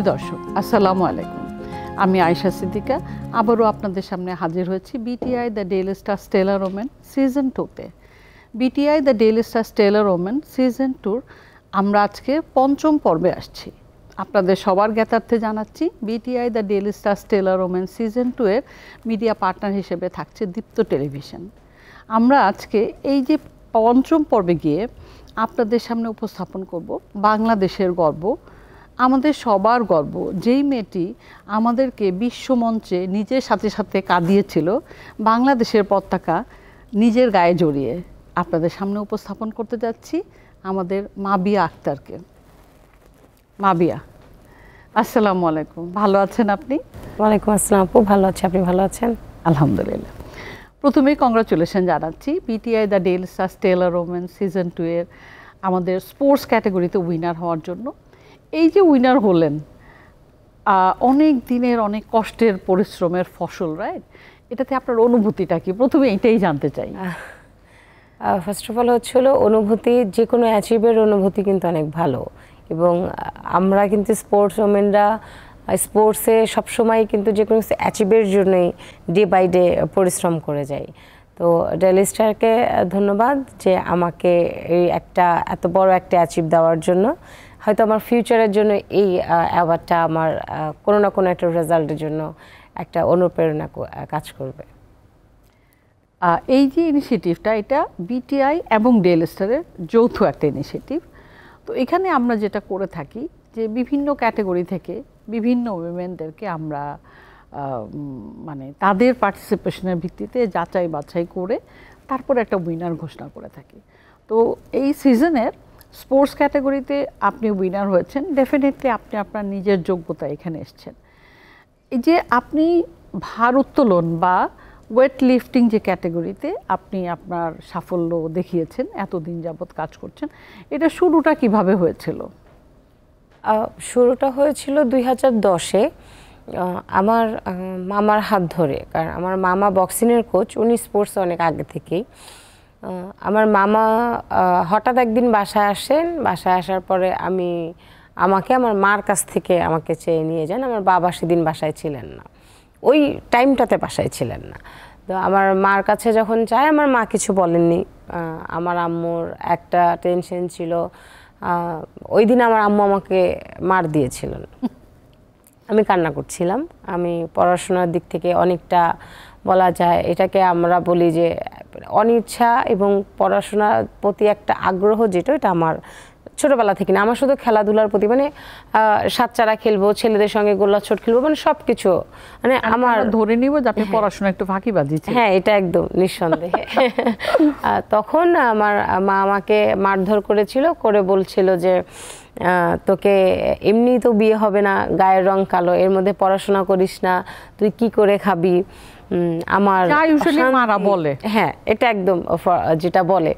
প্রিয় দর্শক, আসসালামু আলাইকুম। আমি আয়েশা সিদ্দিকা আবারও আপনাদের সামনে হাজির হয়েছি BTI the Daily Star Stellar Women season 2-তে। BTI the Daily Star Stellar Women season 2 আমরা আজকে পঞ্চম পর্বে আসছি। আপনাদের সবার জ্ঞাতার্থে জানাচ্ছি BTI the Daily Star Stellar Women season 2 এর মিডিয়া পার্টনার হিসেবে থাকছে দীপ্ত টেলিভিশন। আমরা আজকে এই যে পঞ্চম পর্বে গিয়ে আপনাদের সামনে উপস্থাপন করব বাংলাদেশের গর্ব, আমাদের সবার গর্ব, যেই মেয়েটি আমাদেরকে বিশ্বমঞ্চে নিজের সাথে সাথে কাঁদিয়েছিল, বাংলাদেশের পতাকা নিজের গায়ে জড়িয়ে। আপনাদের সামনে উপস্থাপন করতে যাচ্ছি আমাদের মাবিয়া আক্তারকে। মাবিয়া, আসসালামু আলাইকুম, ভালো আছেন আপনি? ওয়ালাইকুম আসসালাম আপু, ভালো আছি, আপনি ভালো আছেন? আলহামদুলিল্লাহ। প্রথমেই কংগ্রাচুলেশন জানাচ্ছি BTI the Daily Star Stellar Women season 2 এর আমাদের স্পোর্টস ক্যাটাগরিতে উইনার হওয়ার জন্য। এই যে উইনার হলেন, অনেক দিনের অনেক কষ্টের পরিশ্রমের ফসল, রাইট? এটাতে আপনার অনুভূতিটা কি, প্রথমে এটাই জানতে চাই। ফার্স্ট অফ অল হচ্ছিল অনুভূতি, যে কোনো অ্যাচিভের অনুভূতি কিন্তু অনেক ভালো, এবং আমরা কিন্তু স্পোর্টস ওমেনরা স্পোর্টসে সবসময় কিন্তু যে কোনো অ্যাচিভের জন্যই ডে বাই ডে পরিশ্রম করে যাই। তো ডেইলি স্টারকে ধন্যবাদ যে আমাকে এই একটা এত বড় একটা অ্যাচিভ দেওয়ার জন্য। হয়তো আমার ফিউচারের জন্য এই অ্যাওয়ার্ডটা আমার কোনো না কোনো একটা রেজাল্টের জন্য একটা অনুপ্রেরণা কাজ করবে। এই যে ইনিশিয়েটিভটা, এটা বিটিআই এবং ডেইলি স্টারের যৌথ একটা ইনিশিয়েটিভ। তো এখানে আমরা যেটা করে থাকি যে বিভিন্ন ক্যাটাগরি থেকে বিভিন্ন উইমেনদেরকে আমরা মানে তাদের পার্টিসিপেশনের ভিত্তিতে যাচাই বাছাই করে তারপর একটা উইনার ঘোষণা করে থাকি। তো এই সিজনের স্পোর্টস ক্যাটাগরিতে আপনি উইনার হয়েছেন, ডেফিনেটলি আপনি আপনার নিজের যোগ্যতা এখানে এসছেন। এই যে আপনি ভার উত্তোলন বা ওয়েট লিফটিং যে ক্যাটাগরিতে আপনি আপনার সাফল্য দেখিয়েছেন, এতদিন যাবৎ কাজ করছেন, এটা শুরুটা কিভাবে হয়েছিল? শুরুটা হয়েছিল 2010-এ আমার মামার হাত ধরে। কারণ আমার মামা বক্সিংয়ের কোচ, উনি স্পোর্টস অনেক আগে থেকেই। আমার মামা হঠাৎ একদিন বাসায় আসেন, বাসায় আসার পরে আমাকে আমার মার কাছ থেকে আমাকে চেয়ে নিয়ে যান। আমার বাবা সেদিন বাসায় ছিলেন না, ওই টাইমটাতে বাসায় ছিলেন না। তো আমার মার কাছে যখন চাই, আমার মা কিছু বলেননি। আমার আম্মুর একটা টেনশন ছিল, ওই দিন আমার আম্মু আমাকে মার দিয়েছিলেন। আমি কান্না করছিলাম। আমি পড়াশোনার দিক থেকে অনেকটা বলা যায় এটাকে আমরা বলি যে অনিচ্ছা এবং পড়াশোনার প্রতি একটা আগ্রহ, যেটা এটা আমার ছোটোবেলা থেকে না। আমার শুধু খেলাধুলার প্রতি, মানে সাতচারা খেলবো, ছেলেদের সঙ্গে গোল্লাছুট খেলবো, মানে সব কিছু, মানে আমার ধরে নিব যে আপনি পড়াশোনা একটু ফাঁকিবাজি। হ্যাঁ, এটা একদম নিঃসন্দেহে। তখন আমার মা আমাকে মারধর করেছিল, করে বলছিল যে তোকে এমনি তো বিয়ে হবে না, গায়ের রং কালো, এর মধ্যে পড়াশোনা করিস না, তুই কি করে খাবি। আমার মারা বলে, হ্যাঁ এটা একদম যেটা বলে,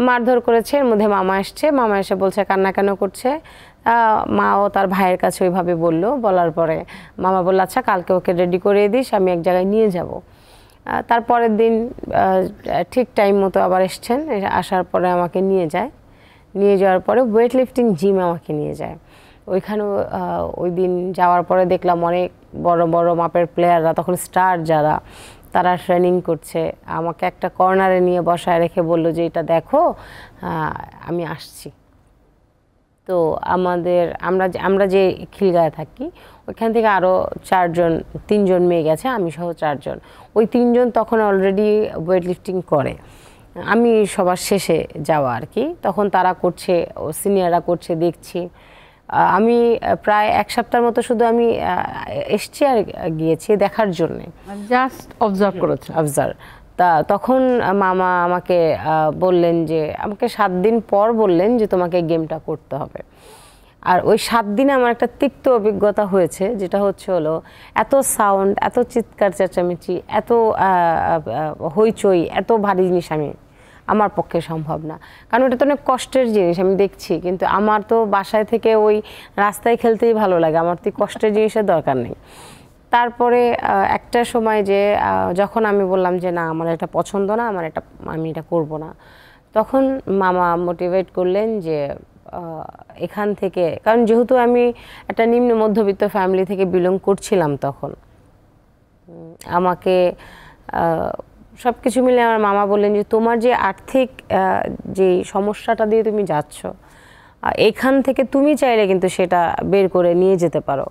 মারধর করেছে। এর মধ্যে মামা এসছে, মামা এসে বলছে কান্না কেন করছে। মাও তার ভাইয়ের কাছে ওইভাবে বললো। বলার পরে মামা বলল আচ্ছা কালকে ওকে রেডি করে দিস, আমি এক জায়গায় নিয়ে যাব। তারপরের দিন ঠিক টাইম মতো আবার এসছেন, আসার পরে আমাকে নিয়ে যায়। নিয়ে যাওয়ার পরে ওয়েট লিফটিং জিমে আমাকে নিয়ে যায়। ওইখানেও ওই দিন যাওয়ার পরে দেখলাম অনেক বড় বড় মাপের প্লেয়াররা, তখন স্টার যারা, তারা ট্রেনিং করছে। আমাকে একটা কর্নারে নিয়ে বসায় রেখে বলল যে এটা দেখো, আমি আসছি। তো আমরা যে খিলগাঁয়ে থাকি, ওইখান থেকে আরও তিনজন মেয়ে গেছে, আমি সহ 4 জন। ওই 3 জন তখন অলরেডি ওয়েট লিফটিং করে, আমি সবার শেষে যাওয়া আর কি। তখন তারা করছে, সিনিয়ররা করছে দেখছি। আমি প্রায় 1 সপ্তাহের মতো শুধু আমি এসছি আর গিয়েছি দেখার জন্যে, জাস্ট অবজার্ভ করেছে। তা তখন মামা আমাকে বললেন যে, আমাকে 7 দিন পর বললেন যে তোমাকে গেমটা করতে হবে। আর ওই 7 দিনে আমার একটা তিক্ত অভিজ্ঞতা হয়েছে, যেটা হলো এত সাউন্ড, এত চিৎকার চেঁচামেচি, এত হইচই, এত ভারী জিনিস আমার পক্ষে সম্ভব না। কারণ ওটা তো অনেক কষ্টের জিনিস, আমি দেখছি। কিন্তু আমার তো বাসায় থেকে ওই রাস্তায় খেলতেই ভালো লাগে, আমার তো কষ্টের জিনিসের দরকার নেই। তারপরে একটা সময় যে যখন আমি বললাম যে না আমার এটা পছন্দ না, আমি এটা করব না, তখন মামা মোটিভেট করলেন যে এখান থেকে, কারণ যেহেতু আমি একটা নিম্ন মধ্যবিত্ত ফ্যামিলি থেকে বিলং করছিলাম তখন, আমাকে সব কিছু মিলে আমার মামা বললেন যে তোমার যে আর্থিক যে সমস্যাটা দিয়ে তুমি যাচ্ছ, এখান থেকে তুমি চাইলে কিন্তু সেটা বের করে নিয়ে যেতে পারো,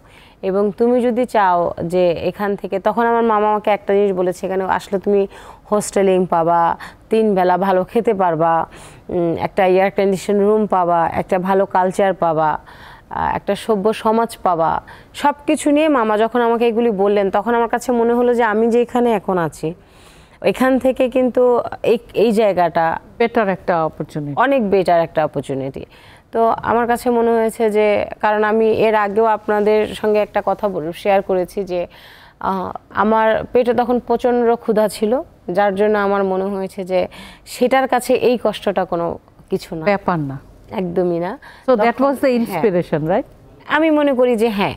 এবং তুমি যদি চাও যে এখান থেকে, তখন আমার মামা আমাকে একটা জিনিস বলেছে, এখানে আসলে তুমি হোস্টেলিং পাবা, 3 বেলা ভালো খেতে পারবা, একটা এয়ার কন্ডিশন রুম পাবা, একটা ভালো কালচার পাবা, একটা সভ্য সমাজ পাবা, সব কিছু নিয়ে মামা যখন আমাকে এগুলি বললেন, তখন আমার কাছে মনে হলো যে আমি যে এখানে এখন আছি এখান থেকে কিন্তু এই জায়গাটা বেটার একটা অপরচুনিটি, অনেক বেটার একটা অপরচুনিটি। তো আমার কাছে মনে হয়েছে যে, কারণ আমি এর আগেও আপনাদের সঙ্গে একটা কথা শেয়ার করেছি যে আমার পেটে তখন প্রচণ্ড ক্ষুধা ছিল, যার জন্য আমার মনে হয়েছে যে সেটার কাছে এই কষ্টটা কোনো কিছু না, ব্যাপার না, একদমই না। So that was the inspiration, right? আমি মনে করি যে হ্যাঁ,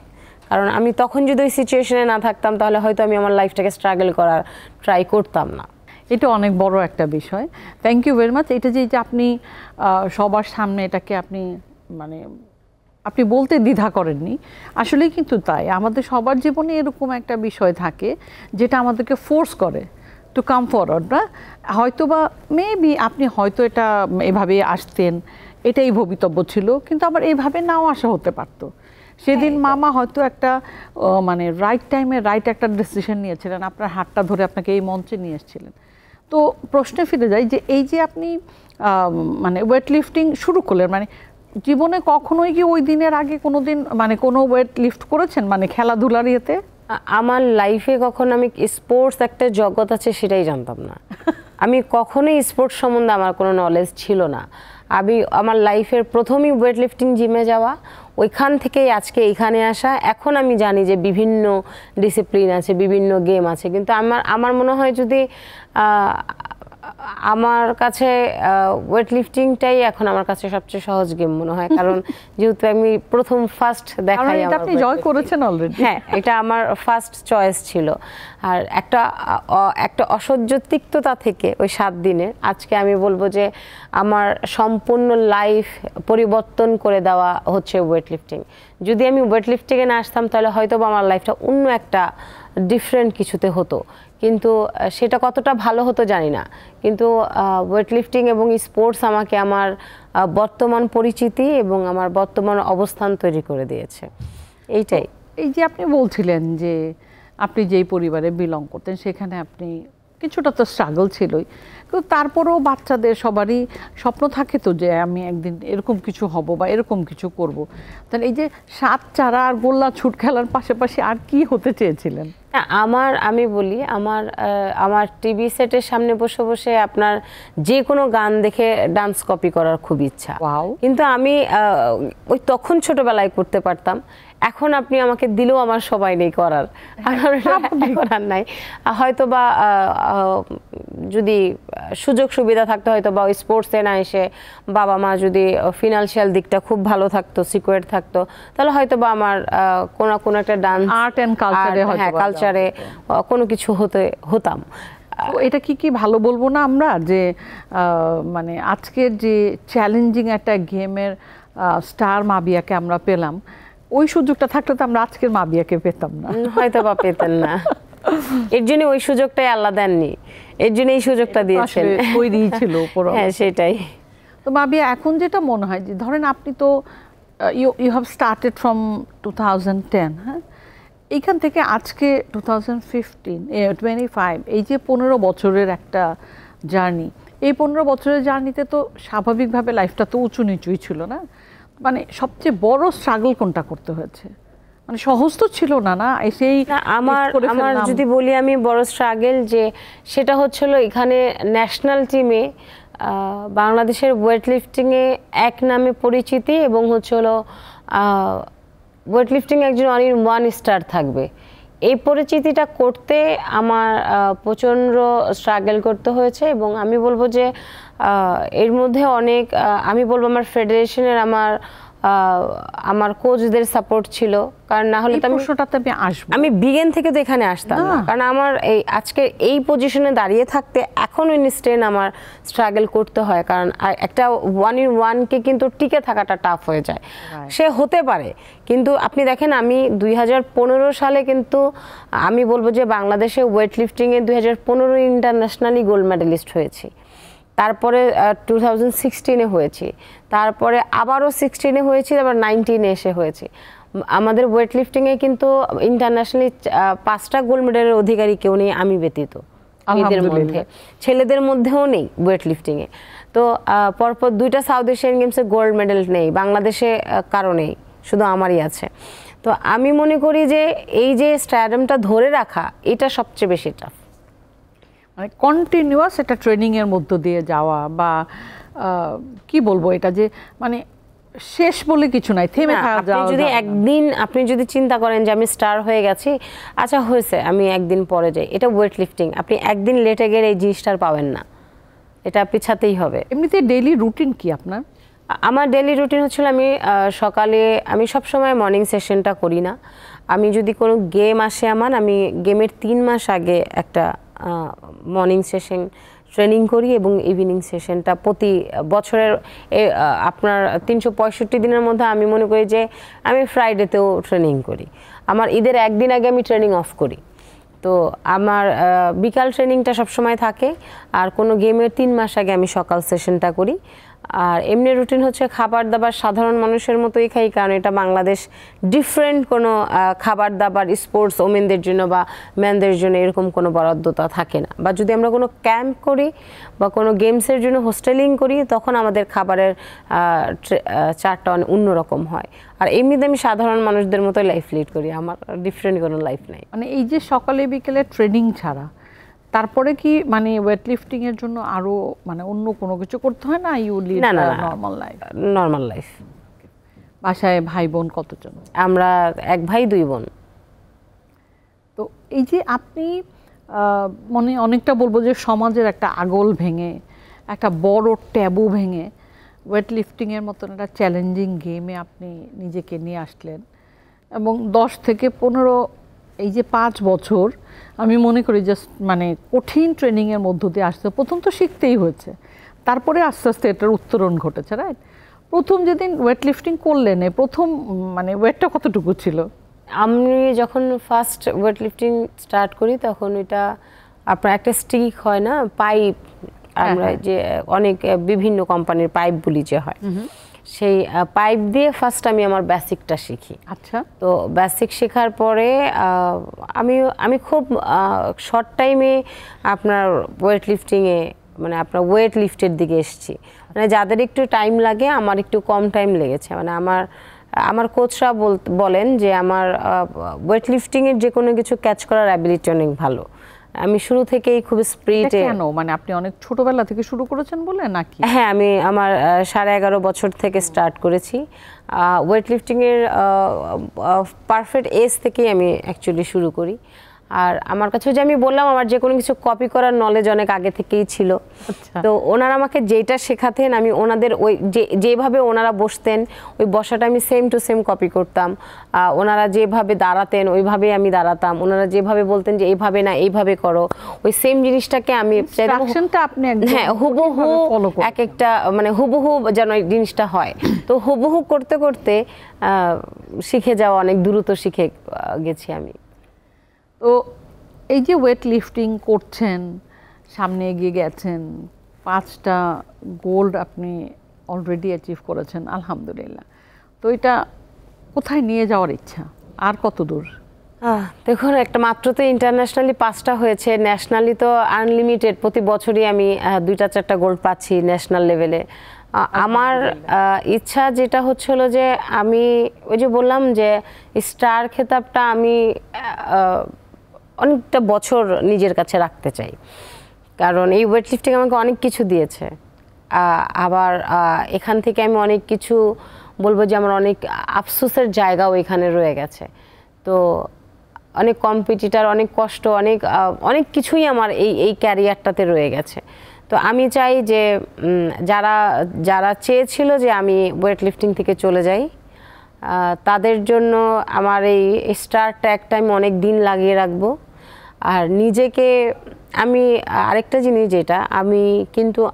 কারণ আমি তখন যদি ওই সিচুয়েশনে না থাকতাম তাহলে হয়তো আমি আমার লাইফটাকে স্ট্রাগল করার ট্রাই করতাম না। এটা অনেক বড় একটা বিষয়। Thank you very much. এটা যে আপনি সবার সামনে এটাকে আপনি মানে আপনি বলতে দ্বিধা করেননি, আসলেই কিন্তু তাই। আমাদের সবার জীবনে এরকম একটা বিষয় থাকে যেটা আমাদেরকে ফোর্স করে টু কাম ফরওয়ার্ড, না? হয়তো বা মেবি আপনি হয়তো এটা এভাবে আসতেন, এটাই ভবিতব্য ছিল, কিন্তু আবার এইভাবে নাও আসা হতে পারতো। সেদিন মামা হয়তো একটা মানে রাইট টাইমে রাইট একটা ডিসিশন নিয়েছিলেন, আপনার হাতটা ধরে আপনাকে এই মঞ্চে নিয়ে এসেছিলেন। তো প্রশ্নে ফিরে যাই যে এই যে আপনি মানে ওয়েট লিফটিং শুরু করলেন, মানে জীবনে কখনোই কি ওই দিনের আগে কোনো দিন মানে কোনো ওয়েট লিফট করেছেন, মানে খেলাধুলার ইয়েতে? আমার লাইফে কখনো আমি স্পোর্টস একটা জগৎ আছে সেটাই জানতাম না। আমি কখনোই স্পোর্টস সম্বন্ধে আমার কোনো নলেজ ছিল না। আমি আমার লাইফের প্রথমই ওয়েট লিফটিং জিমে যাওয়া, ওইখান থেকেই আজকে এইখানে আসা। এখন আমি জানি যে বিভিন্ন ডিসিপ্লিন আছে, বিভিন্ন গেম আছে, কিন্তু আমার মনে হয় যদি আমার কাছে ওয়েট লিফটিংটাই এখন আমার কাছে সবচেয়ে সহজ গেম মনে হয়, কারণ যেহেতু আমি প্রথম ফার্স্ট দেখাই, আপনি জয় করেছেন অলরেডি। হ্যাঁ, এটা আমার ফার্স্ট চয়েস ছিল। আর একটা অসহ্য তিক্ততা থেকে ওই 7 দিনে আজকে আমি বলবো যে আমার সম্পূর্ণ লাইফ পরিবর্তন করে দেওয়া হচ্ছে ওয়েট লিফটিং। যদি আমি ওয়েট লিফটিংয়ে না আসতাম তাহলে হয়তো বা আমার লাইফটা অন্য একটা ডিফারেন্ট কিছুতে হতো, কিন্তু সেটা কতটা ভালো হতো জানি না। কিন্তু ওয়েট লিফটিং এবং স্পোর্টস আমাকে আমার বর্তমান পরিচিতি এবং আমার বর্তমান অবস্থান তৈরি করে দিয়েছে, এইটাই। এই যে আপনি বলছিলেন যে আপনি যেই পরিবারে বিলং করতেন সেখানে আপনি কিছুটা তো স্ট্রাগল ছিলই, কিন্তু তারপরেও বাচ্চাদের সবারই স্বপ্ন থাকে তো যে আমি একদিন এরকম কিছু হব বা এরকম কিছু করব। তাহলে এই যে 7 চারা আর গোল্লা ছুট খেলার পাশাপাশি আর কি হতে চেয়েছিলেন? আমি বলি, আমার টিভি সেটের সামনে বসে বসে আপনার যে কোনো গান দেখে ডান্স কপি করার খুব ইচ্ছা, কিন্তু আমি ওই তখন ছোটবেলায় করতে পারতাম। এখন আপনি আমাকে দিলেও আমার সবাই নেই করার, করার নাই। হয়তো বা যদি সুযোগ সুবিধা থাকতো, হয়তো বা ওই স্পোর্টসে না এসে বাবা মা যদি ফিনান্সিয়াল দিকটা খুব ভালো থাকতো, সিকিউর থাকতো, তাহলে হয়তো বা আমার কোনো একটা ডান্স, আর্ট অ্যান্ড কালচারে কোনো কিছু হতাম। এটা কি ভালো বলবো না আমরা যে মানে আজকের যে চ্যালেঞ্জিং একটা গেমের স্টার মাবিয়াকে আমরা পেলাম, ওই সুযোগটা থাকলে তো আমরা আজকের মাবিয়াকে পেতাম না, হয়তো বা পেতেন না। এর জন্য ওই সুযোগটাই আল্লাহ দেননি, এর জন্য এই সুযোগটা দিয়েছেন, তৈরি ছিল উপর। হ্যাঁ, সেটাই। তো মাবিয়া, এখন যেটা মনে হয় যে ধরেন আপনি তো ইউ হ্যাভ স্টার্টেড ফ্রম 2010, হ্যাঁ, এইখান থেকে আজকে 2025, এই যে 15 বছরের একটা জার্নি, এই 15 বছরের জার্নিতে তো স্বাভাবিকভাবে লাইফটা তো উঁচু নিচুই ছিল না? মানে সবচেয়ে বড় স্ট্রাগল কোনটা করতে হয়েছে? মানে সহজ তো ছিল না, না? এসেই আমার যদি বলি আমি বড় স্ট্রাগল যে সেটা হচ্ছিল এখানে ন্যাশনাল টিমে বাংলাদেশের ওয়েট লিফটিংয়ে এক নামে পরিচিতি, এবং হচ্ছিল ওয়েট লিফটিং একজন ওয়ান স্টার থাকবে, এই পরিচিতিটা করতে আমার প্রচণ্ড স্ট্রাগল করতে হয়েছে। এবং আমি বলবো যে এর মধ্যে অনেক, আমি বলবো আমার ফেডারেশনের আমার আমার কোচদের সাপোর্ট ছিল, কারণ না হলে তো আমি বিগেন থেকে তো এখানে আসতাম না। কারণ আমার এই আজকে এই পজিশনে দাঁড়িয়ে থাকতে এখন ইনস্টেন আমার স্ট্রাগল করতে হয়, কারণ একটা 1-in-1 কিন্তু টিকে থাকাটা টাফ হয়ে যায়। সে হতে পারে, কিন্তু আপনি দেখেন আমি 2015 সালে কিন্তু আমি বলবো যে বাংলাদেশে ওয়েট লিফটিংয়ে 2015 ইন্টারন্যাশনালি গোল্ড মেডেলিস্ট হয়েছি, তারপরে 2016-এ হয়েছি, তারপরে আবারও 16-এ হয়েছি, আবার 19-এ এসে হয়েছি। আমাদের ওয়েট লিফটিংয়ে কিন্তু ইন্টারন্যাশনালি 5টা গোল্ড মেডেলের অধিকারী কেউ নেই আমি ব্যতীত, মেয়েদের মধ্যে, ছেলেদের মধ্যেও নেই ওয়েট লিফটিংয়ে। তো পরপর 2টা সাউথ এশিয়ান গেমসে গোল্ড মেডেল নেই বাংলাদেশে, কারণেই শুধু আমারই আছে। তো আমি মনে করি যে এই যে স্ট্যান্ডার্ডটা ধরে রাখা, এটা সবচেয়ে বেশি টাফ। মানে কন্টিনিউয়াস এটা ট্রেনিংয়ের মধ্য দিয়ে যাওয়া, বা কি বলবো, এটা যে মানে শেষ বলে কিছু নাই, থেমে থাকা যাওয়া। যদি একদিন আপনি যদি চিন্তা করেন যে আমি স্টার হয়ে গেছি, আচ্ছা হয়েছে, আমি একদিন পরে যাই, এটা ওয়েট লিফটিং, আপনি একদিন লেটে গেলে এই জিনিসটা পাবেন না, এটা পিছাতেই হবে। এমনিতে ডেইলি রুটিন কি আপনার? আমার ডেইলি রুটিন হচ্ছিল আমি সকালে, আমি সবসময় মর্নিং সেশনটা করি না, আমি যদি কোনো গেম আসে আমার, আমি গেমের 3 মাস আগে একটা মর্নিং সেশন ট্রেনিং করি, এবং ইভিনিং সেশনটা প্রতি বছরের আপনার 365 দিনের মধ্যে আমি মনে করি যে আমি ফ্রাইডেতেও ট্রেনিং করি। আমার ঈদের একদিন আগে আমি ট্রেনিং অফ করি। তো আমার বিকাল ট্রেনিংটা সবসময় থাকে, আর কোনো গেমের 3 মাস আগে আমি সকাল সেশনটা করি। আর এমনি রুটিন হচ্ছে খাবার দাবার সাধারণ মানুষের মতোই খাই, কারণ এটা বাংলাদেশ ডিফারেন্ট কোনো খাবার দাবার স্পোর্টস ওমেনদের জন্য বা ম্যানদের জন্য এরকম কোনো বরাদ্দতা থাকে না। বা যদি আমরা কোনো ক্যাম্প করি বা কোনো গেমসের জন্য হোস্টেলিং করি, তখন আমাদের খাবারের চার্টটা অনেক অন্যরকম হয়। আর এমনিতে আমি সাধারণ মানুষদের মতোই লাইফ লিড করি, আমার ডিফারেন্ট কোনো লাইফ নেই। মানে এই যে সকালে বিকেলে ট্রেনিং ছাড়া তারপরে কি মানে ওয়েট লিফটিং এর জন্য আরো মানে অন্য কোনো কিছু করতে হয় না? You lead normal life? Normal life. বাসায় ভাই বোন কতজন? আমরা 1 ভাই 2 বোন। তো এই যে আপনি মানে অনেকটা বলবো যে সমাজের একটা আগল ভেঙে, একটা বড় ট্যাবু ভেঙে ওয়েট লিফটিং এর মতন একটা চ্যালেঞ্জিং গেমে আপনি নিজেকে নিয়ে আসলেন, এবং 10 থেকে 15 এই যে 5 বছর আমি মনে করি জাস্ট মানে কঠিন ট্রেনিংয়ের মধ্য দিয়ে আসতে, প্রথম তো শিখতেই হয়েছে, তারপরে আস্তে আস্তে এটার উত্তরণ ঘটেছে, রাইট? প্রথম যেদিন ওয়েট লিফটিং করলেন, প্রথম মানে ওয়েটটা কতটুকু ছিল? আমি যখন ফার্স্ট ওয়েট লিফটিং স্টার্ট করি তখন এটা আপনার একটা স্টিক হয় না, পাইপ, আমরা যে অনেক বিভিন্ন কোম্পানির পাইপগুলি যে হয়, সেই পাইপ দিয়ে ফার্স্ট আমি আমার বেসিকটা শিখি। আচ্ছা। তো বেসিক শেখার পরে আমি খুব শর্ট টাইমে আপনার ওয়েট লিফটিংয়ে মানে আপনার ওয়েট লিফটের দিকে এসেছি। মানে যাদের একটু টাইম লাগে, আমার একটু কম টাইম লেগেছে। মানে আমার কোচরা বলেন যে আমার ওয়েট লিফটিংয়ের যে কোনো কিছু ক্যাচ করার অ্যাবিলিটি অনেক ভালো। আমি শুরু থেকেই খুব স্পিরিটে। কেন? মানে আপনি অনেক ছোটবেলা থেকে শুরু করেছেন বলে নাকি? হ্যাঁ, আমি আমার 11.5 বছর থেকে স্টার্ট করেছি। ওয়েট লিফটিংয়ের পারফেক্ট এজ থেকেই আমি অ্যাকচুয়ালি শুরু করি। আর আমার কাছে যে আমি বললাম আমার যে কোনো কিছু কপি করার নলেজ অনেক আগে থেকেই ছিল। তো ওনারা আমাকে যেটা শেখাতেন আমি ওনাদের ওই যেভাবে ওনারা বসতেন ওই বসাটা আমি সেম টু সেম কপি করতাম। ওনারা যেভাবে দাঁড়াতেন ওইভাবেই আমি দাঁড়াতাম। ওনারা যেভাবে বলতেন যে এইভাবে না এইভাবে করো, ওই সেম জিনিসটাকে আমি হ্যাঁ হুবহু এক একটা মানে হুবহু যেন এই জিনিসটা হয়। তো হুবহু করতে করতে শিখে যাওয়া, অনেক দ্রুত শিখে গেছি আমি। তো এই যে ওয়েট লিফটিং করছেন, সামনে এগিয়ে গেছেন, 5টা গোল্ড আপনি অলরেডি অ্যাচিভ করেছেন, আলহামদুলিল্লাহ। তো এটা কোথায় নিয়ে যাওয়ার ইচ্ছা, আর কত দূর? দেখুন, একটা মাত্র তো ইন্টারন্যাশনালি 5টা হয়েছে, ন্যাশনালি তো আনলিমিটেড, প্রতি বছরই আমি 2-4টা গোল্ড পাচ্ছি ন্যাশনাল লেভেলে। আমার ইচ্ছা যেটা হচ্ছিল যে আমি ওই যে বললাম যে স্টার খেতাবটা আমি অনেকটা বছর নিজের কাছে রাখতে চাই, কারণ এই ওয়েট লিফটিং আমাকে অনেক কিছু দিয়েছে। আবার এখান থেকে আমি অনেক কিছু বলবো যে আমার অনেক আফসোসের জায়গাও এখানে রয়ে গেছে। তো অনেক কম্পিটিটার, অনেক কষ্ট, অনেক কিছুই আমার এই ক্যারিয়ারটাতে রয়ে গেছে। তো আমি চাই যে যারা যারা চেয়েছিল যে আমি ওয়েট লিফটিং থেকে চলে যাই, তাদের জন্য আমার এই স্টার ট্যাগটা আমি অনেক দিন লাগিয়ে রাখবো। আর নিজেকে আমি আরেকটা জিনিস যেটা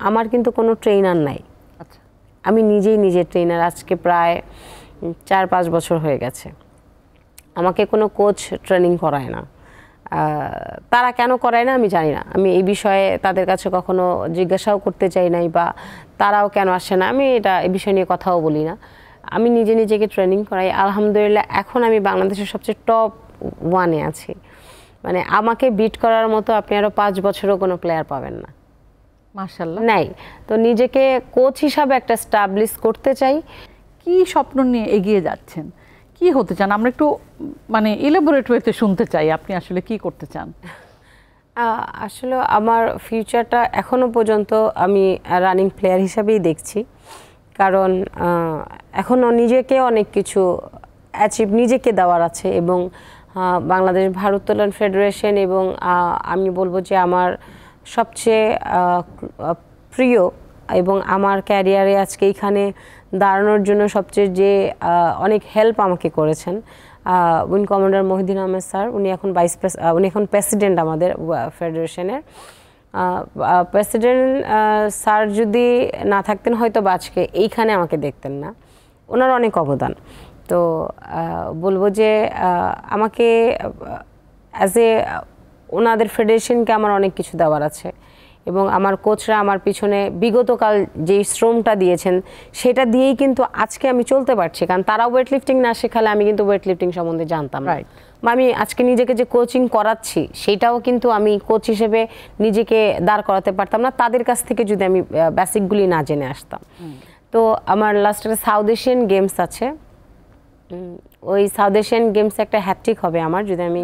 আমার কিন্তু কোনো ট্রেনার নাই। আচ্ছা, আমি নিজেই নিজের ট্রেনার, আজকে প্রায় 4-5 বছর হয়ে গেছে। আমাকে কোনো কোচ ট্রেনিং করায় না। তারা কেন করায় না আমি জানি না, আমি এই বিষয়ে তাদের কাছে কখনো জিজ্ঞাসাও করতে চাই নাই, বা তারাও কেন আসে না আমি এই বিষয় নিয়ে কথাও বলি না। আমি নিজেকে ট্রেনিং করাই। আলহামদুলিল্লাহ এখন আমি বাংলাদেশের সবচেয়ে টপ 1-এ আছি। মানে আমাকে বিট করার মতো আপনি আরও 5 বছরও কোনো প্লেয়ার পাবেন না, মাশাআল্লাহ। নাই। তো নিজেকে কোচ হিসাবে একটা স্টাবলিশ করতে চাই। কি স্বপ্ন নিয়ে এগিয়ে যাচ্ছেন, কি হতে চান? আমরা একটু মানে ইলাবোরেট ওয়েতে শুনতে চাই, আপনি আসলে কি করতে চান? আসলে আমার ফিউচারটা এখনো পর্যন্ত আমি রানিং প্লেয়ার হিসাবেই দেখছি, কারণ এখনও নিজেকে অনেক কিছু নিজেকে দেওয়ার আছে। এবং বাংলাদেশ ভারোত্তোলন ফেডারেশন এবং আমি বলবো যে আমার সবচেয়ে প্রিয় এবং আমার ক্যারিয়ারে আজকে এইখানে দাঁড়ানোর জন্য সবচেয়ে যে অনেক হেল্প আমাকে করেছেন wing commander Mohiuddin Ahmed sir. উনি এখন প্রেসিডেন্ট আমাদের ফেডারেশনের। প্রেসিডেন্ট স্যার যদি না থাকতেন হয়তো বা আজকে এইখানে আমাকে দেখতেন না। ওনার অনেক অবদান। তো বলবো যে আমাকে ওনাদের ফেডারেশনকে আমার অনেক কিছু দেওয়ার আছে, এবং আমার কোচরা আমার পিছনে বিগতকাল যেই শ্রমটা দিয়েছেন সেটা দিয়েই কিন্তু আজকে আমি চলতে পারছি। কারণ তারা ওয়েট লিফটিং না শেখালে আমি কিন্তু ওয়েট লিফটিং সম্বন্ধে জানতাম না, বা আমি আজকে নিজেকে যে কোচিং করাচ্ছি সেটাও কিন্তু আমি কোচ হিসেবে নিজেকে দাঁড় করাতে পারতাম না তাদের কাছ থেকে যদি আমি বেসিকগুলি না জেনে আসতাম। তো আমার লাস্ট একটা সাউথ এশিয়ান গেমস আছে, ওই সাউথ এশিয়ান গেমসে একটা হ্যাট্রিক হবে আমার, যদি আমি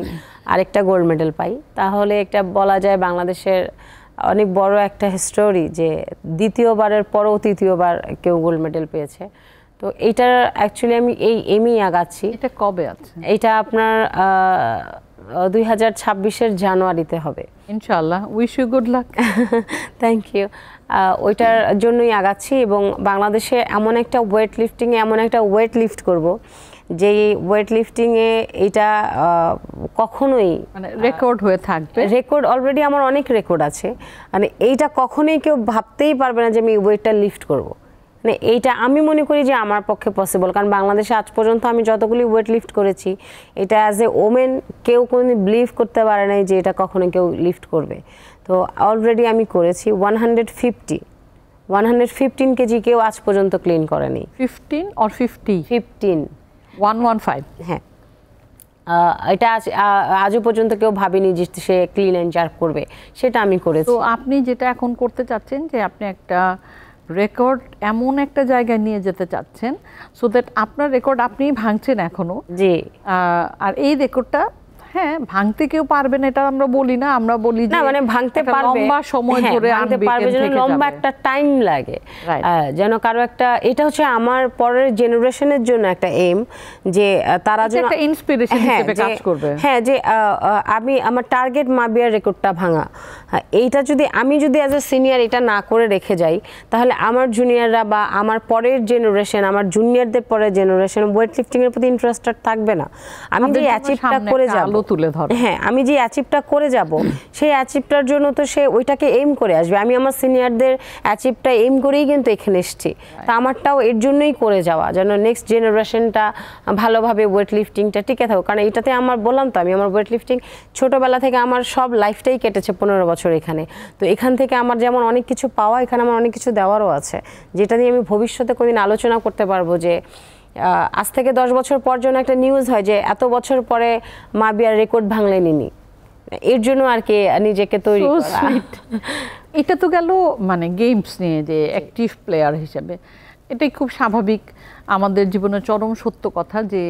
আরেকটা গোল্ড মেডেল পাই তাহলে একটা বলা যায় বাংলাদেশের অনেক বড় একটা হিস্টোরি, যে দ্বিতীয়বারের পরও তৃতীয়বার কেউ গোল্ড মেডেল পেয়েছে। তো এইটার অ্যাকচুয়ালি আমি এই এমই আগাচ্ছি। এটা কবে আছে? এটা আপনার 2026-এর জানুয়ারিতে হবে ইনশাআল্লাহ। Wish you good luck. Thank you. ওইটার জন্যই আগাচ্ছি, এবং বাংলাদেশে এমন একটা ওয়েট লিফট করব যে ওয়েট লিফটিংয়ে এটা কখনোই মানে রেকর্ড হয়ে থাকবে। রেকর্ড অলরেডি আমার অনেক রেকর্ড আছে, মানে এইটা কখনোই কেউ ভাবতেই পারবে না যে আমি ওয়েটটা লিফট করব। মানে এইটা আমি মনে করি যে আমার পক্ষে পসিবল, কারণ বাংলাদেশে আজ পর্যন্ত আমি যতগুলি ওয়েট লিফট করেছি এটা অ্যাজ এ ওমেন কেউ কোনোদিন বিলিভ করতে পারে নাই যে এটা কখনো কেউ লিফট করবে। তো অলরেডি আমি করেছি 115 কেজি কেউ আজ পর্যন্ত ক্লিন করেনি। 15 or 50? 115। হ্যাঁ, এটা আজও পর্যন্ত কেউ ভাবেনি যে সে ক্লিন অ্যান্ড জার্ক করবে, সেটা আমি করেছি। তো আপনি যেটা এখন করতে চাচ্ছেন যে আপনি একটা রেকর্ড এমন একটা জায়গায় নিয়ে যেতে চাচ্ছেন সো দ্যাট আপনার রেকর্ড আপনিই ভাঙছেন এখনো। জি। আর এই রেকর্ডটা হ্যাঁ ভাঙতে কেউ পারবে না এটা আমরা বলি না, আমরা বলি যে না মানে ভাঙতে পারবে, লম্বা সময় ধরে আনতে পারবে, যেন লম্বা একটা টাইম লাগে, যেন কারো একটা, এটা হচ্ছে আমার পরের জেনারেশনের জন্য একটা এম, যে তারা যেন একটা ইন্সপিরেশন হিসেবে কাজ করবে। হ্যাঁ, যে আমার টার্গেট মাবিয়ার রেকর্ডটা ভাঙা। এইটা আমি যদি অ্যাজ এ সিনিয়র এটা না করে রেখে যাই তাহলে আমার জুনিয়ররা বা আমার পরের জেনারেশন, আমার জুনিয়রদের পরের জেনারেশন ওয়েট লিফটিং এর প্রতি ইন্টারেস্টেড থাকবে না। আমি যে অ্যাচিভটা করে যাব, হ্যাঁ আমি যে অ্যাচিভটা করে যাব সেই অ্যাচিভটার জন্য তো সে ওইটাকে এইম করে আসবে। আমি আমার সিনিয়রদের অ্যাচিভটা এইম করেই কিন্তু এখানে এসেছি, তা আমারটাও এর জন্যই করে যাওয়া, যেন নেক্সট জেনারেশনটা ভালোভাবে ওয়েট লিফটিংটা টিকে থাকুক। কারণ এটাতে আমার বললাম তো আমি আমার ওয়েট লিফটিং ছোটোবেলা থেকে আমার সব লাইফটাই কেটেছে 15 বছর এখানে। তো এখান থেকে আমার যেমন অনেক কিছু পাওয়া, এখানে আমার অনেক কিছু দেওয়ারও আছে, যেটা নিয়ে আমি ভবিষ্যতে কোনোদিন আলোচনা করতে পারবো যে আজ থেকে 10 বছর পর যেন একটা নিউজ হয় যে এত বছর পরে মাবিয়ার রেকর্ড ভাঙলেনি, এর জন্য আর কি নিজেকে তৈরি করা। এটা তো গেল মানে গেমস নিয়ে যে অ্যাক্টিভ প্লেয়ার হিসেবে, এটাই খুব স্বাভাবিক আমাদের জীবনের চরম সত্য কথা যে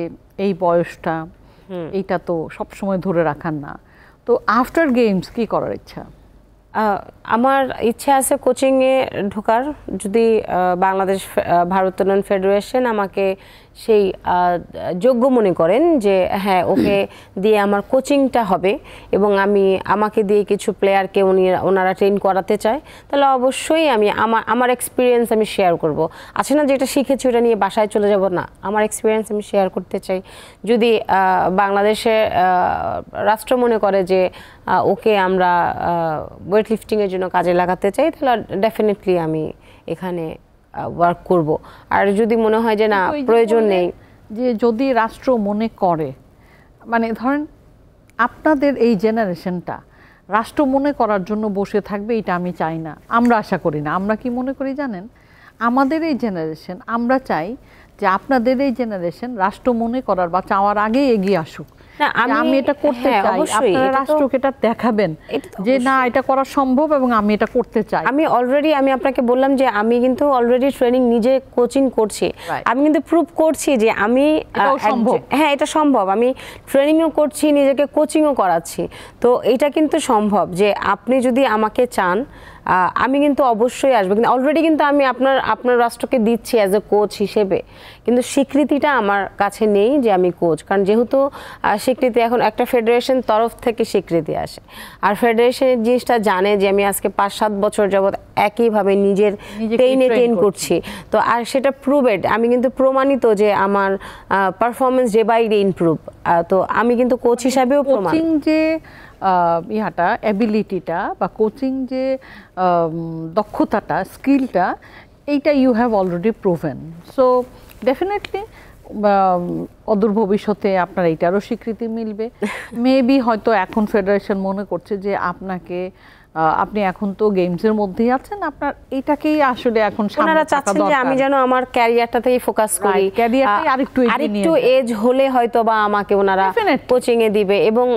এই বয়সটা এইটা তো সবসময় ধরে রাখার না। তো আফটার গেমস কি করার ইচ্ছা? আমার ইচ্ছা আছে কোচিংয়ে ঢোকার, যদি বাংলাদেশ ভারোত্তোলন ফেডারেশন আমাকে সেই যোগ্য মনে করেন যে হ্যাঁ ওকে দিয়ে আমার কোচিংটা হবে এবং আমাকে দিয়ে কিছু প্লেয়ারকে ওনারা ট্রেন করাতে চায়, তাহলে অবশ্যই আমি আমার এক্সপিরিয়েন্স আমি শেয়ার করব। আছে না যেটা শিখেছি ওটা নিয়ে বাসায় চলে যাব, না, আমার এক্সপিরিয়েন্স আমি শেয়ার করতে চাই। যদি বাংলাদেশে রাষ্ট্র মনে করে যে ওকে আমরা ওয়েট লিফটিংয়ের জন্য কাজে লাগাতে চাই, তাহলে ডেফিনেটলি আমি এখানে ওয়ার্ক করব। আর যদি মনে হয় যে না প্রয়োজন নেই, যে যদি রাষ্ট্র মনে করে, মানে ধরেন আপনাদের এই জেনারেশনটা রাষ্ট্র মনে করার জন্য বসে থাকবে, এটা আমি চাই না, আমরা আশা করি না। আমরা কি মনে করি জানেন, আমাদের এই জেনারেশন আমরা চাই যে আপনাদের এই জেনারেশন রাষ্ট্র মনে করার বা চাওয়ার আগে এগিয়ে আসুক। আমি এটা করতে চাই, আপনারা রাষ্ট্রকে এটা দেখাবেন যে না এটা করা সম্ভব এবং আমি এটা করতে চাই। আমি আপনাকে বললাম যে আমি কিন্তু অলরেডি ট্রেনিং নিজে কোচিং করছি, আমি কিন্তু প্রুভ করছি যে আমি হ্যাঁ এটা সম্ভব। আমি ট্রেনিংও করছি, নিজেকে কোচিংও করাচ্ছি, তো এটা কিন্তু সম্ভব যে আপনি যদি আমাকে চান আমি কিন্তু অবশ্যই আসবো। কিন্তু অলরেডি কিন্তু আমি আপনার রাষ্ট্রকে দিচ্ছি অ্যাজ এ কোচ হিসেবে, কিন্তু স্বীকৃতিটা আমার কাছে নেই যে আমি কোচ। কারণ যেহেতু স্বীকৃতি এখন একটা ফেডারেশন তরফ থেকে স্বীকৃতি আসে, আর ফেডারেশনের জিনিসটা জানে যে আমি আজকে ৫-৭ বছর যাবৎ একইভাবে নিজের ট্রেন করছি, তো আর সেটা প্রুভেড, আমি কিন্তু প্রমাণিত যে আমার performance day by day improve. তো আমি কিন্তু কোচ হিসাবেও প্রমাণ। কোচিং যে ইহাটা অ্যাবিলিটিটা বা কোচিং যে দক্ষতাটা স্কিলটা, এইটা you have already proven. So definitely অদূর ভবিষ্যতে আপনার এইটারও স্বীকৃতি মিলবে। মেবি হয়তো এখন ফেডারেশন মনে করছে যে আপনি এখন তো গেমসের মধ্যেই আছেন, আপনার এটাকেই আসলে এখন ওনারা চাচ্ছেন যে আমি যেন আমার ক্যারিয়ারটাতেই ফোকাস করি, ক্যারিয়ারটাই আরেকটু এজ হলে হয়তো বা আমাকে ওনারা কোচিং এ দিবে। এবং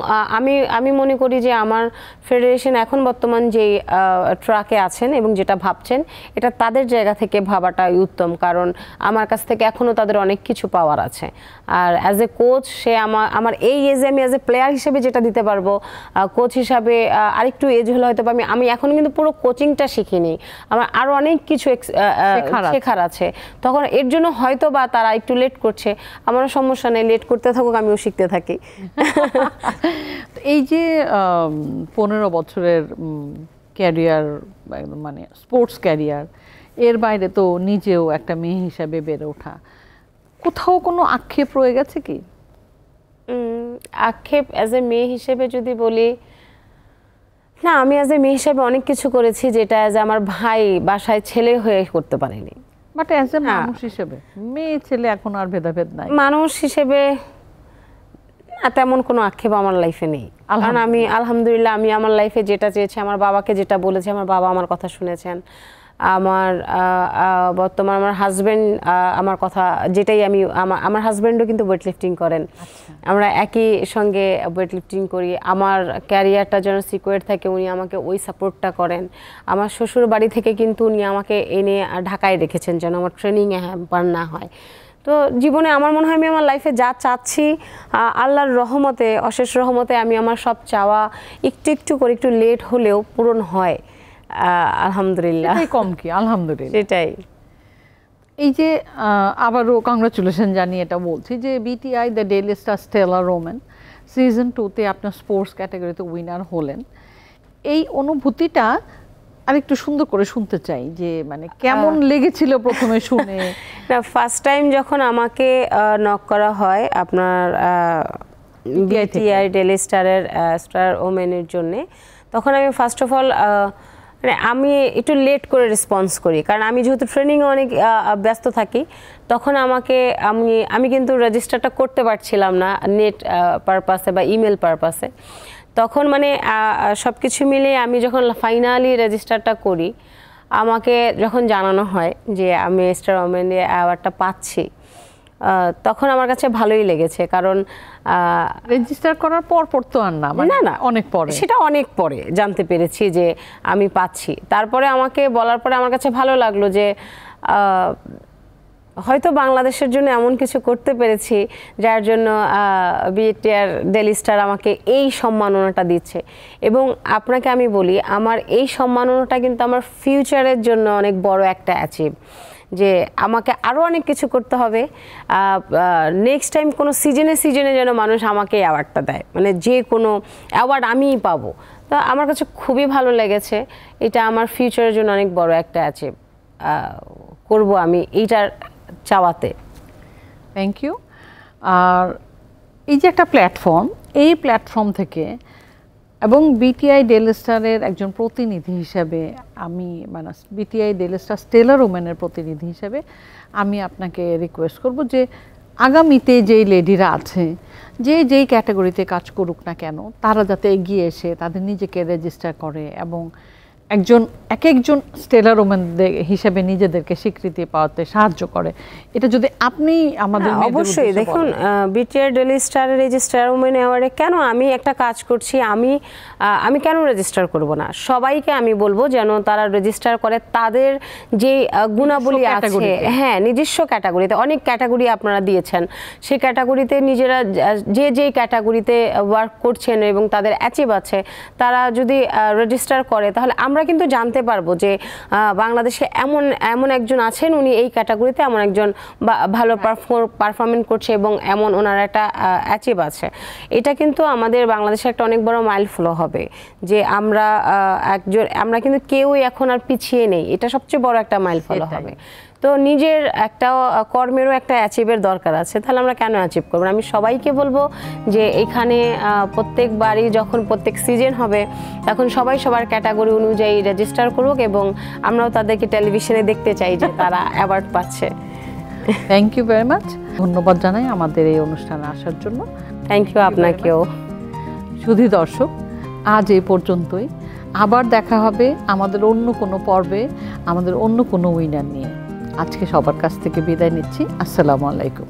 আমি মনে করি যে আমার ফেডারেশন এখন বর্তমান যে ট্র্যাকে আছেন এবং যেটা ভাবছেন, এটা তাদের জায়গা থেকে ভাবাটাই উত্তম, কারণ আমার কাছ থেকে এখনো তাদের অনেক কিছু পাওয়ার আছে। আর অ্যাজ এ কোচ সে আমার এই এজে আমি অ্যাজ এ প্লেয়ার হিসেবে যেটা দিতে পারবো, কোচ হিসাবে আরেকটু এজ হলে হয়তো আমি এখন কিন্তু পুরো কোচিংটা শিখিনি, আমার আরো অনেক কিছু শেখার আছে। তখন এর জন্য হয়তো বা তারা একটু লেট করছে, আমারও সমস্যা নেই, লেট করতে থাকুক, আমিও শিখতে থাকি। এই যে 15 বছরের ক্যারিয়ার, মানে স্পোর্টস ক্যারিয়ার, এর বাইরে তো নিজেও একটা মেয়ে হিসাবে বেড়ে ওঠা, কোথাও কোনো আক্ষেপ রয়ে গেছে কি? আক্ষেপ অ্যাজ এ মেয়ে হিসেবে যদি বলি, না, আমি অ্যাজ এ মেয়ে হিসেবে অনেক কিছু করেছি যেটা অ্যাজ আমার ভাই বাসায় ছেলে হয়ে করতে পারেনি। বাট অ্যাজ এ মানুষ হিসেবে, মেয়ে ছেলে এখন আর ভেদাভেদ নাই, মানুষ হিসেবে তেমন কোনো আক্ষেপ আমার লাইফে নেই। কারণ আমি আলহামদুলিল্লাহ আমি আমার লাইফে যেটা চেয়েছি, আমার বাবাকে যেটা বলেছি, আমার বাবা আমার কথা শুনেছেন। আমার বর্তমান আমার হাজব্যান্ড আমার কথা যেটাই আমার হাজব্যান্ডও কিন্তু ওয়েট লিফটিং করেন, আমরা একই সঙ্গে ওয়েট লিফটিং করি। আমার ক্যারিয়ারটা যেন সিকিউর থাকে উনি আমাকে ওই সাপোর্টটা করেন। আমার শ্বশুর বাড়ি থেকে কিন্তু উনি আমাকে এনে ঢাকায় রেখেছেন যেন আমার ট্রেনিংয়ে হ্যাম্পার না হয়। তো জীবনে আমার মনে হয় আমি আমার লাইফে যা চাচ্ছি আল্লাহর রহমতে, অশেষ রহমতে আমি আমার সব চাওয়া একটু একটু করে, একটু লেট হলেও পূরণ হয় আলহামদুলিল্লাহ। কম কি আলহামদুলিল্লাহ, সেটাই। এই যে আবারও কংগ্রাচুলেশন জানিয়ে এটা বলছি যে BTI the Daily Star Stellar Women season 2-তে আপনার স্পোর্টস ক্যাটাগরিতে উইনার হলেন। এই অনুভূতিটা আরেকটু সুন্দর করে শুনতে চাই, যে মানে কেমন লেগেছিল প্রথমে শুনে? ফার্স্ট টাইম যখন আমাকে নক করা হয় আপনার বিটিআই ডেইলি স্টারের স্টার ওমেনের জন্য, তখন আমি ফার্স্ট অফ অল মানে আমি একটু লেট করে রেসপন্স করি, কারণ আমি যেহেতু ট্রেনিংয়ে অনেক ব্যস্ত থাকি, তখন আমি কিন্তু রেজিস্টারটা করতে পারছিলাম না নেট পারপাসে বা ইমেল পারপাসে। তখন মানে সব কিছু মিলে আমি যখন ফাইনালি রেজিস্টারটা করি, আমাকে যখন জানানো হয় যে আমি স্টার ওমেন অ্যাওয়ার্ডটা পাচ্ছি, তখন আমার কাছে ভালোই লেগেছে। কারণ রেজিস্টার করার পর তো আর না, না অনেক পরে, সেটা অনেক পরে জানতে পেরেছি যে আমি পাচ্ছি। তারপরে আমাকে বলার পরে আমার কাছে ভালো লাগলো যে হয়তো বাংলাদেশের জন্য এমন কিছু করতে পেরেছি যার জন্য বিটিআর ডেইলি স্টার আমাকে এই সম্মাননাটা দিচ্ছে। এবং আপনাকে আমি বলি, আমার এই সম্মাননাটা কিন্তু আমার ফিউচারের জন্য অনেক বড় একটা অ্যাচিভ, যে আমাকে আরও অনেক কিছু করতে হবে, নেক্সট টাইম কোনো সিজনে যেন মানুষ আমাকে অ্যাওয়ার্ডটা দেয়, মানে যে কোনো অ্যাওয়ার্ড আমিই পাবো। তো আমার কাছে খুবই ভালো লেগেছে, এটা আমার ফিউচারের জন্য অনেক বড় একটা অ্যাচিভ করবো আমি এইটার চাওয়াতে। Thank you. আর এই যে একটা প্ল্যাটফর্ম, এই প্ল্যাটফর্ম থেকে এবং বিটিআই ডেইলি স্টারের একজন প্রতিনিধি হিসাবে আমি, মানে বিটিআই ডেইলি স্টার স্টেলার ওমেনের প্রতিনিধি হিসাবে আমি আপনাকে রিকোয়েস্ট করব যে আগামীতে যেই লেডিরা আছে, যেই ক্যাটাগরিতে কাজ করুক না কেন, তারা যাতে এগিয়ে এসে তাদের নিজেকে রেজিস্টার করে এবং এক একজন স্টেলার ওমেন হিসেবে নিজেদেরকে স্বীকৃতি পাওয়াতে সাহায্য করে। এটা যদি আপনি আমাদের অবশ্যই দেখুন, বিটিআই ডেইলি স্টারের এই যে স্টার ওমেন অ্যাওয়ার্ডে কেন আমি একটা কাজ করছি, আমি কেন রেজিস্টার করব না? সবাইকে আমি বলবো যেন তারা রেজিস্টার করে তাদের যে গুণাবলী আছে, হ্যাঁ নিজস্ব ক্যাটাগরিতে। অনেক ক্যাটাগরি আপনারা দিয়েছেন, সেই ক্যাটাগরিতে নিজেরা যে ক্যাটাগরিতে ওয়ার্ক করছেন এবং তাদের অ্যাচিভ আছে, তারা যদি রেজিস্টার করে তাহলে আমরা কিন্তু জানতে পারবো যে বাংলাদেশে এমন একজন আছেন, উনি এই ক্যাটাগরিতে এমন একজন ভালো পারফরমেন্স করছে এবং এমন ওনার একটা অ্যাচিভ আছে। এটা কিন্তু আমাদের বাংলাদেশে একটা অনেক বড় মাইল ফলো হবে যে আমরা কিন্তু কেউই এখন আর পিছিয়ে নেই, এটা সবচেয়ে বড় একটা মাইল ফলো হবে। তো নিজের একটা কর্মেরও একটা অ্যাচিভের দরকার আছে, তাহলে আমরা কেন অ্যাচিভ করবো? আমি সবাইকে বলবো যে এখানে প্রত্যেকবারই যখন প্রত্যেক সিজন হবে তখন সবাই সবার ক্যাটাগরি অনুযায়ী রেজিস্টার করুক এবং আমরাও তাদেরকে টেলিভিশনে দেখতে চাই যে তারা অ্যাওয়ার্ড পাচ্ছে। থ্যাংক ইউ ভেরি মাচ, ধন্যবাদ জানাই আমাদের এই অনুষ্ঠানে আসার জন্য। থ্যাংক ইউ আপনাকেও। শুধু দর্শক, আজ এই পর্যন্তই, আবার দেখা হবে আমাদের অন্য কোনো পর্বে, আমাদের অন্য কোনো উইনার নিয়ে। আজকে সবার কাছ থেকে বিদায় নিচ্ছি। আসসালামু আলাইকুম।